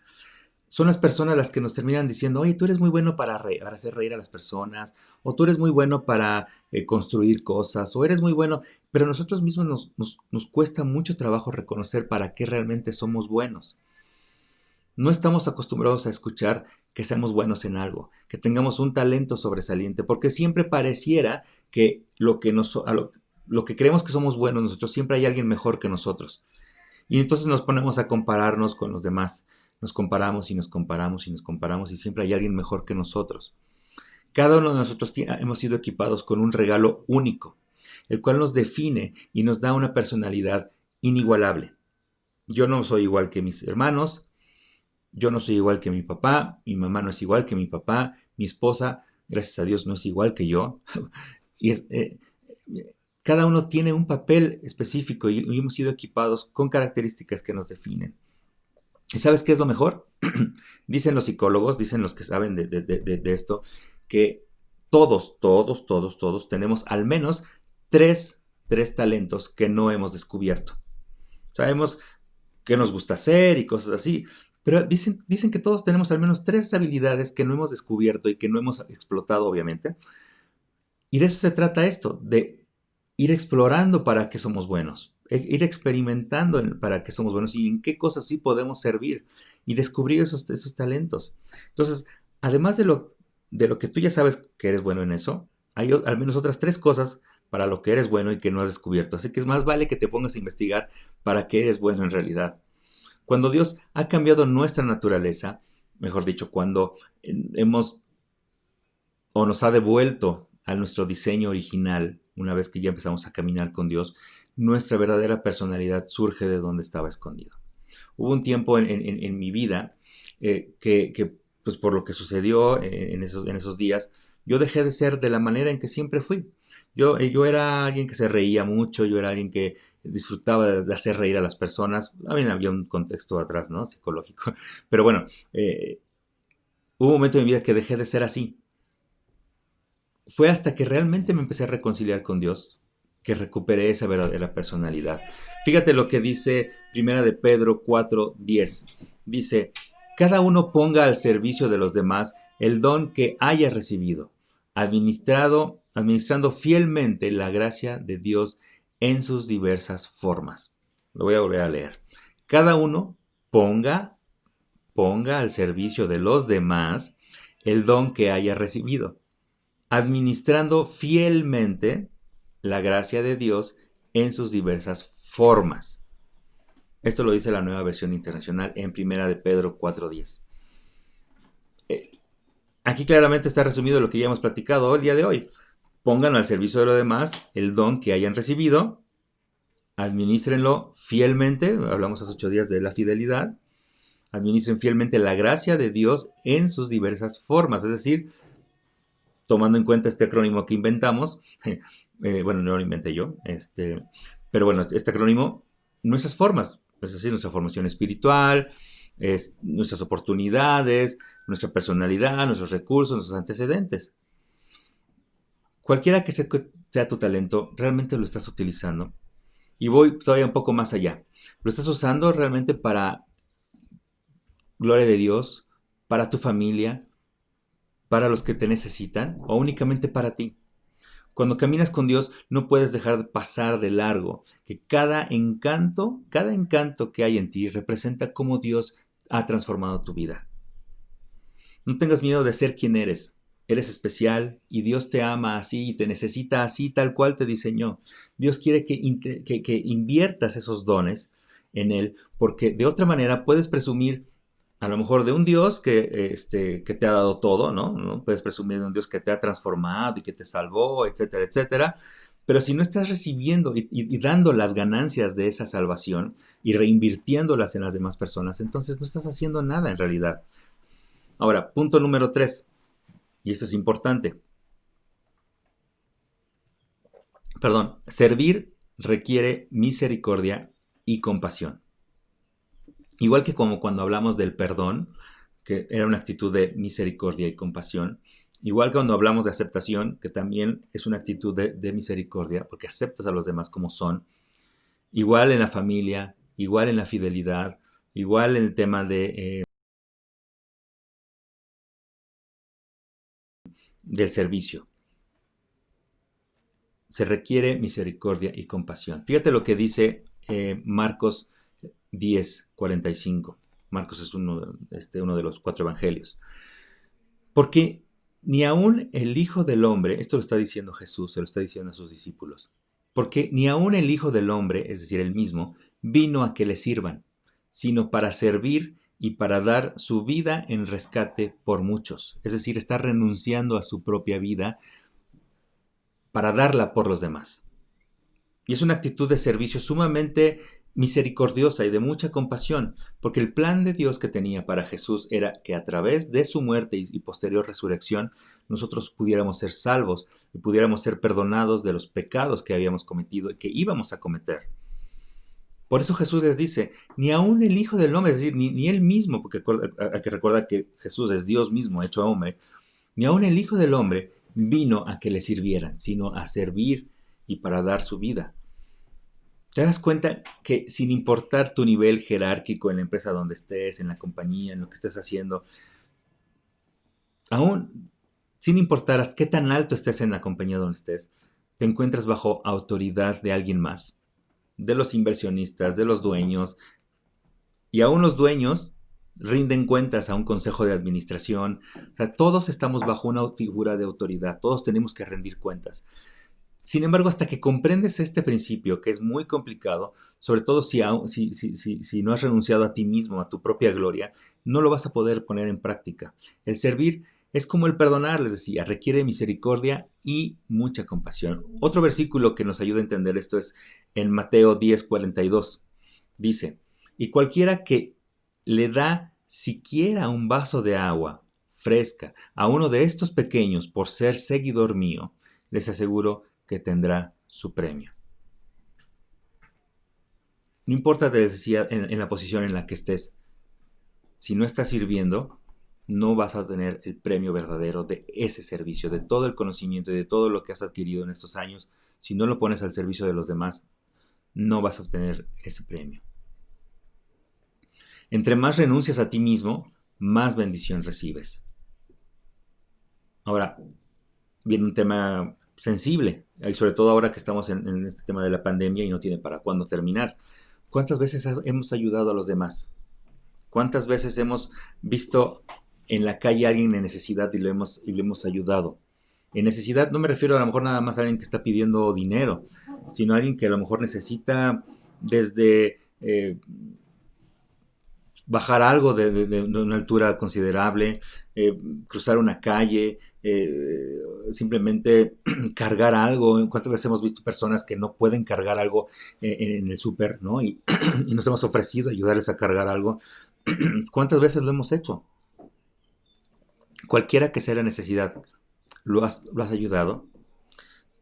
Son las personas las que nos terminan diciendo, oye, tú eres muy bueno para hacer reír a las personas, o tú eres muy bueno para construir cosas, o eres muy bueno, pero a nosotros mismos nos cuesta mucho trabajo reconocer para qué realmente somos buenos. No estamos acostumbrados a escuchar que seamos buenos en algo, que tengamos un talento sobresaliente, porque siempre pareciera que lo que creemos que somos buenos nosotros, siempre hay alguien mejor que nosotros. Y entonces nos ponemos a compararnos con los demás. Nos comparamos y nos comparamos y nos comparamos y siempre hay alguien mejor que nosotros. Cada uno de nosotros hemos sido equipados con un regalo único, el cual nos define y nos da una personalidad inigualable. Yo no soy igual que mis hermanos, yo no soy igual que mi papá, mi mamá no es igual que mi papá, mi esposa, gracias a Dios, no es igual que yo. y es, cada uno tiene un papel específico y hemos sido equipados con características que nos definen. ¿Y sabes qué es lo mejor? Dicen los psicólogos, dicen los que saben de esto, que todos tenemos al menos tres talentos que no hemos descubierto. Sabemos qué nos gusta hacer y cosas así, pero dicen que todos tenemos al menos 3 habilidades que no hemos descubierto y que no hemos explotado, obviamente. Y de eso se trata esto, de ir explorando para qué somos buenos, ir experimentando para qué somos buenos y en qué cosas sí podemos servir y descubrir esos talentos. Entonces, además de lo que tú ya sabes que eres bueno en eso, hay al menos otras 3 cosas para lo que eres bueno y que no has descubierto. Así que es más vale que te pongas a investigar para qué eres bueno en realidad. Cuando Dios ha cambiado nuestra naturaleza, mejor dicho, cuando hemos o nos ha devuelto a nuestro diseño original, una vez que ya empezamos a caminar con Dios, nuestra verdadera personalidad surge de donde estaba escondido. Hubo un tiempo en mi vida pues por lo que sucedió en esos días, yo dejé de ser de la manera en que siempre fui. Yo era alguien que se reía mucho, yo era alguien que disfrutaba de hacer reír a las personas. También había un contexto atrás, ¿no? Psicológico. Pero bueno, hubo un momento en mi vida que dejé de ser así. Fue hasta que realmente me empecé a reconciliar con Dios que recupere esa verdadera personalidad. Fíjate lo que dice Primera de Pedro 4:10. Dice, cada uno ponga al servicio de los demás el don que haya recibido, administrando fielmente la gracia de Dios en sus diversas formas. Lo voy a volver a leer. Cada uno ponga al servicio de los demás el don que haya recibido, administrando fielmente la gracia de Dios en sus diversas formas. Esto lo dice la Nueva Versión Internacional en Primera de Pedro 4:10. Aquí claramente está resumido lo que ya hemos platicado el día de hoy. Pongan al servicio de los demás el don que hayan recibido, administrenlo fielmente, hablamos hace 8 días de la fidelidad, administren fielmente la gracia de Dios en sus diversas formas, es decir, tomando en cuenta este acrónimo que inventamos, bueno, no lo inventé yo, pero bueno, este acrónimo, nuestras formas, es decir, nuestra formación espiritual, nuestras oportunidades, nuestra personalidad, nuestros recursos, nuestros antecedentes. Cualquiera que sea tu talento, realmente lo estás utilizando. Y voy todavía un poco más allá. Lo estás usando realmente para gloria de Dios, para tu familia, para los que te necesitan o únicamente para ti. Cuando caminas con Dios no puedes dejar de pasar de largo, que cada encanto que hay en ti representa cómo Dios ha transformado tu vida. No tengas miedo de ser quien eres. Eres especial y Dios te ama así y te necesita así tal cual te diseñó. Dios quiere que inviertas esos dones en Él, porque de otra manera puedes presumir a lo mejor de un Dios que te ha dado todo, ¿no? Puedes presumir de un Dios que te ha transformado y que te salvó, etcétera, etcétera. Pero si no estás recibiendo y dando las ganancias de esa salvación y reinvirtiéndolas en las demás personas, entonces no estás haciendo nada en realidad. Ahora, punto número 3, y esto es importante. Perdón, servir requiere misericordia y compasión. Igual que como cuando hablamos del perdón, que era una actitud de misericordia y compasión, igual que cuando hablamos de aceptación, que también es una actitud de misericordia, porque aceptas a los demás como son, igual en la familia, igual en la fidelidad, igual en el tema del servicio. Se requiere misericordia y compasión. Fíjate lo que dice Marcos 10:45. Marcos es uno de los 4 evangelios. Porque ni aun el Hijo del Hombre, esto lo está diciendo Jesús, se lo está diciendo a sus discípulos, porque ni aun el Hijo del Hombre, es decir, él mismo, vino a que le sirvan, sino para servir y para dar su vida en rescate por muchos. Es decir, está renunciando a su propia vida para darla por los demás. Y es una actitud de servicio sumamente misericordiosa y de mucha compasión, porque el plan de Dios que tenía para Jesús era que a través de su muerte y posterior resurrección nosotros pudiéramos ser salvos y pudiéramos ser perdonados de los pecados que habíamos cometido y que íbamos a cometer. Por eso Jesús les dice, ni aun el Hijo del Hombre, es decir, ni él mismo, porque hay que recordar que Jesús es Dios mismo hecho hombre, ni aun el Hijo del Hombre vino a que le sirvieran, sino a servir y para dar su vida. ¿Te das cuenta que sin importar tu nivel jerárquico en la empresa donde estés, en la compañía, en lo que estés haciendo, aún sin importar hasta qué tan alto estés en la compañía donde estés, te encuentras bajo autoridad de alguien más, de los inversionistas, de los dueños, y aún los dueños rinden cuentas a un consejo de administración? O sea, todos estamos bajo una figura de autoridad, todos tenemos que rendir cuentas. Sin embargo, hasta que comprendes este principio, que es muy complicado, sobre todo si no has renunciado a ti mismo, a tu propia gloria, no lo vas a poder poner en práctica. El servir es como el perdonar, les decía, requiere misericordia y mucha compasión. Otro versículo que nos ayuda a entender esto es en Mateo 10:42. Dice, y cualquiera que le da siquiera un vaso de agua fresca a uno de estos pequeños por ser seguidor mío, les aseguro que tendrá su premio. No importa, te decía, en la posición en la que estés, si no estás sirviendo, no vas a tener el premio verdadero de ese servicio, de todo el conocimiento y de todo lo que has adquirido en estos años, si no lo pones al servicio de los demás, no vas a obtener ese premio. Entre más renuncias a ti mismo, más bendición recibes. Ahora, viene un tema sensible, y sobre todo ahora que estamos en este tema de la pandemia y no tiene para cuándo terminar. ¿Cuántas veces hemos ayudado a los demás? ¿Cuántas veces hemos visto en la calle a alguien en necesidad y le hemos ayudado? En necesidad no me refiero a lo mejor nada más a alguien que está pidiendo dinero, sino a alguien que a lo mejor necesita desde bajar algo de una altura considerable, cruzar una calle, simplemente cargar algo. ¿Cuántas veces hemos visto personas que no pueden cargar algo en el súper, ¿no? Y nos hemos ofrecido ayudarles a cargar algo. ¿Cuántas veces lo hemos hecho? Cualquiera que sea la necesidad, lo has ayudado.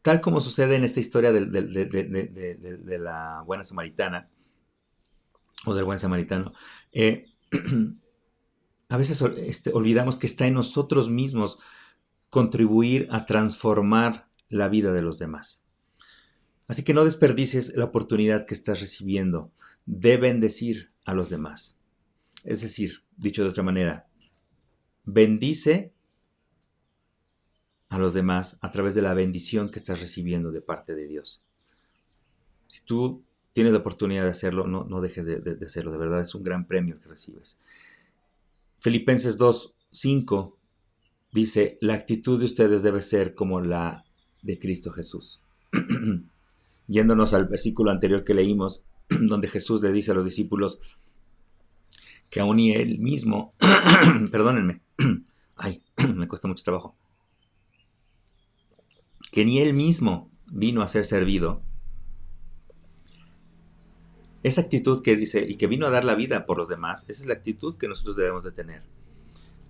Tal como sucede en esta historia de la buena samaritana, o del buen samaritano, a veces olvidamos que está en nosotros mismos contribuir a transformar la vida de los demás. Así que no desperdicies la oportunidad que estás recibiendo de bendecir a los demás. Es decir, dicho de otra manera, bendice a los demás a través de la bendición que estás recibiendo de parte de Dios. Si tú tienes la oportunidad de hacerlo, no dejes de hacerlo. De verdad, es un gran premio el que recibes. Filipenses 2:5 dice, la actitud de ustedes debe ser como la de Cristo Jesús. Yéndonos al versículo anterior que leímos, donde Jesús le dice a los discípulos que aún ni él mismo, perdónenme, ay, me cuesta mucho trabajo, que ni él mismo vino a ser servido. Esa actitud que dice, y que vino a dar la vida por los demás, esa es la actitud que nosotros debemos de tener.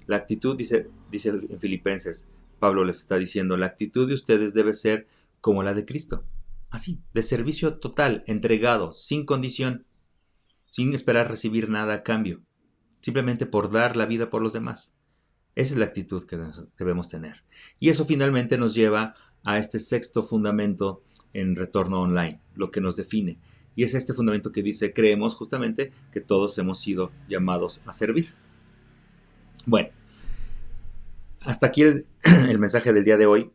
La actitud, dice en Filipenses, Pablo les está diciendo, la actitud de ustedes debe ser como la de Cristo. Así, de servicio total, entregado, sin condición, sin esperar recibir nada a cambio, simplemente por dar la vida por los demás. Esa es la actitud que debemos tener. Y eso finalmente nos lleva a este sexto fundamento en Retorno Online, lo que nos define. Y es este fundamento que dice, creemos justamente que todos hemos sido llamados a servir. Bueno, hasta aquí el mensaje del día de hoy.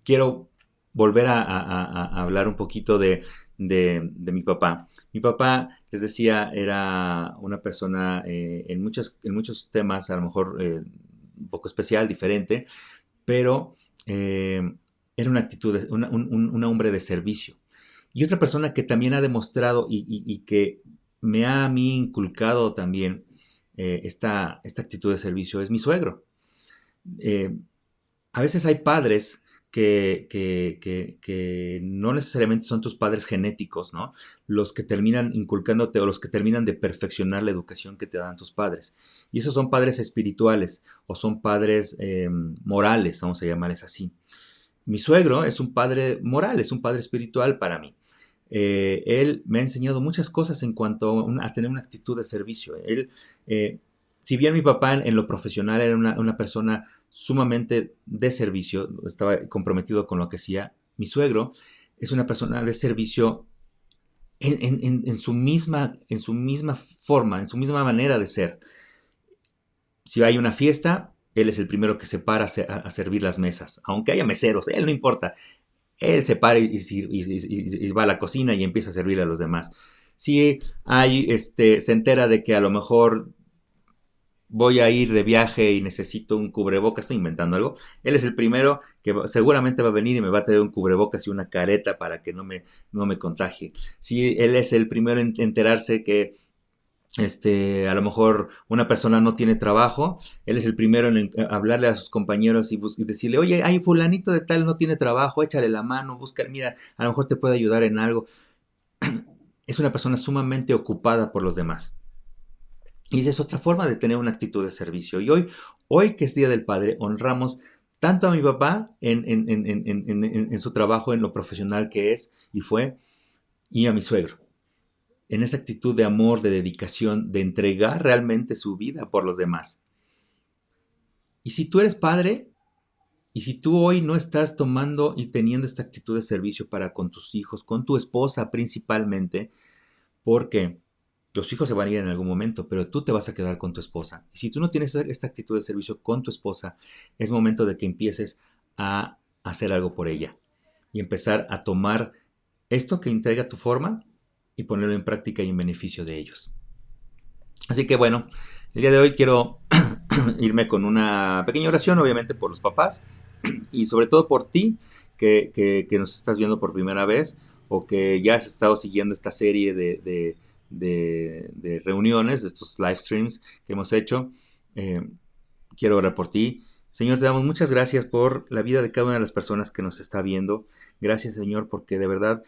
Quiero volver a hablar un poquito de mi papá. Mi papá, les decía, era una persona en muchos temas, a lo mejor un poco especial, diferente, pero era una actitud, un hombre de servicio. Y otra persona que también ha demostrado y que me ha a mí inculcado también esta actitud de servicio es mi suegro. A veces hay padres que no necesariamente son tus padres genéticos, ¿no? Los que terminan inculcándote o los que terminan de perfeccionar la educación que te dan tus padres. Y esos son padres espirituales o son padres morales, vamos a llamarles así. Mi suegro es un padre moral, es un padre espiritual para mí. Él me ha enseñado muchas cosas en cuanto a tener una actitud de servicio. Él, si bien mi papá en lo profesional era una persona sumamente de servicio, estaba comprometido con lo que hacía, mi suegro es una persona de servicio en su misma forma, en su misma manera de ser. Si hay una fiesta, él es el primero que se para a servir las mesas, aunque haya meseros, él no importa. Él se para y va a la cocina y empieza a servir a los demás. Si se entera de que a lo mejor voy a ir de viaje y necesito un cubrebocas, estoy inventando algo, él es el primero que seguramente va a venir y me va a traer un cubrebocas y una careta para que no me contagie. Si él es el primero en enterarse que a lo mejor una persona no tiene trabajo, él es el primero en hablarle a sus compañeros y decirle, oye, hay fulanito de tal no tiene trabajo, échale la mano, busca, mira, a lo mejor te puede ayudar en algo. Es una persona sumamente ocupada por los demás. Y esa es otra forma de tener una actitud de servicio. Y hoy que es Día del Padre, honramos tanto a mi papá en su trabajo, en lo profesional que es y fue, y a mi suegro en esa actitud de amor, de dedicación, de entregar realmente su vida por los demás. Y si tú eres padre, Y si tú hoy no estás tomando y teniendo esta actitud de servicio para con tus hijos, con tu esposa principalmente, porque los hijos se van a ir en algún momento, pero tú te vas a quedar con tu esposa. Y si tú no tienes esta actitud de servicio con tu esposa, es momento de que empieces a hacer algo por ella y empezar a tomar esto que entrega tu forma y ponerlo en práctica y en beneficio de ellos. Así que bueno, el día de hoy quiero irme con una pequeña oración, obviamente por los papás y sobre todo por ti que nos estás viendo por primera vez o que ya has estado siguiendo esta serie de reuniones, de estos live streams que hemos hecho. Quiero orar por ti. Señor, te damos muchas gracias por la vida de cada una de las personas que nos está viendo. Gracias, Señor, porque de verdad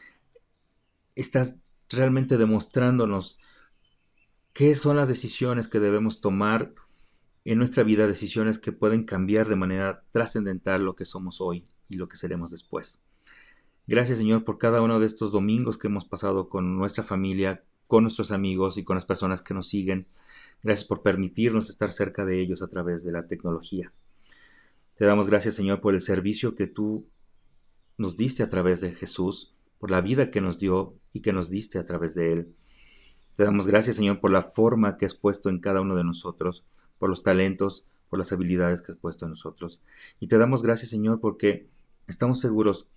estás realmente demostrándonos qué son las decisiones que debemos tomar en nuestra vida, decisiones que pueden cambiar de manera trascendental lo que somos hoy y lo que seremos después. Gracias, Señor, por cada uno de estos domingos que hemos pasado con nuestra familia, con nuestros amigos y con las personas que nos siguen. Gracias por permitirnos estar cerca de ellos a través de la tecnología. Te damos gracias, Señor, por el servicio que tú nos diste a través de Jesús, por la vida que nos dio y que nos diste a través de Él. Te damos gracias, Señor, por la forma que has puesto en cada uno de nosotros, por los talentos, por las habilidades que has puesto en nosotros. Y te damos gracias, Señor, porque estamos seguros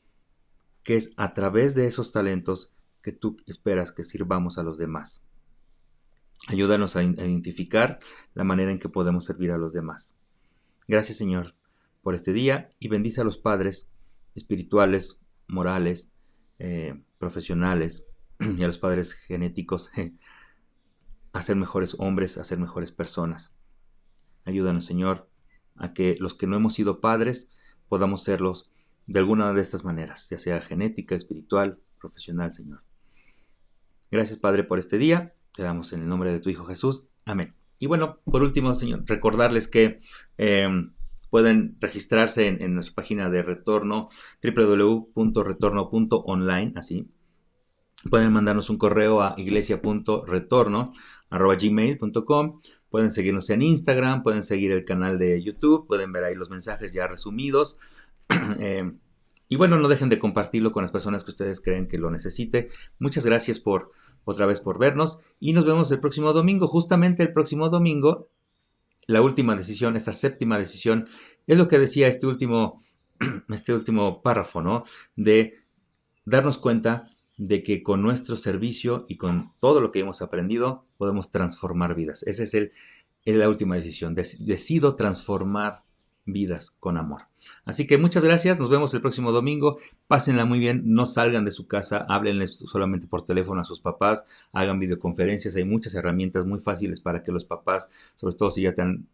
que es a través de esos talentos que tú esperas que sirvamos a los demás. Ayúdanos a identificar la manera en que podemos servir a los demás. Gracias, Señor, por este día y bendice a los padres espirituales, morales, profesionales y a los padres genéticos a ser mejores hombres, a ser mejores personas. Ayúdanos, Señor, a que los que no hemos sido padres podamos serlos de alguna de estas maneras, ya sea genética, espiritual, profesional, Señor. Gracias, Padre, por este día. Te damos en el nombre de tu Hijo Jesús. Amén. Y bueno, por último, Señor, recordarles que pueden registrarse en nuestra página de retorno, www.retorno.online, así. Pueden mandarnos un correo a iglesia.retorno@gmail.com. Pueden seguirnos en Instagram, pueden seguir el canal de YouTube, pueden ver ahí los mensajes ya resumidos. Y bueno, no dejen de compartirlo con las personas que ustedes creen que lo necesite. Muchas gracias otra vez por vernos y nos vemos el próximo domingo. Justamente el próximo domingo, la última decisión, esta séptima decisión, es lo que decía este último párrafo, ¿no? De darnos cuenta de que con nuestro servicio y con todo lo que hemos aprendido podemos transformar vidas. Esa es la última decisión. Decido transformar vidas con amor. Así que muchas gracias, nos vemos el próximo domingo, pásenla muy bien, no salgan de su casa, háblenles solamente por teléfono a sus papás, hagan videoconferencias, hay muchas herramientas muy fáciles para que los papás, sobre todo si ya tienen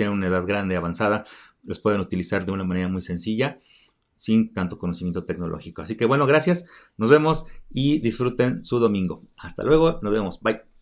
una edad grande, avanzada, los puedan utilizar de una manera muy sencilla, sin tanto conocimiento tecnológico. Así que bueno, gracias, nos vemos y disfruten su domingo. Hasta luego, nos vemos, bye.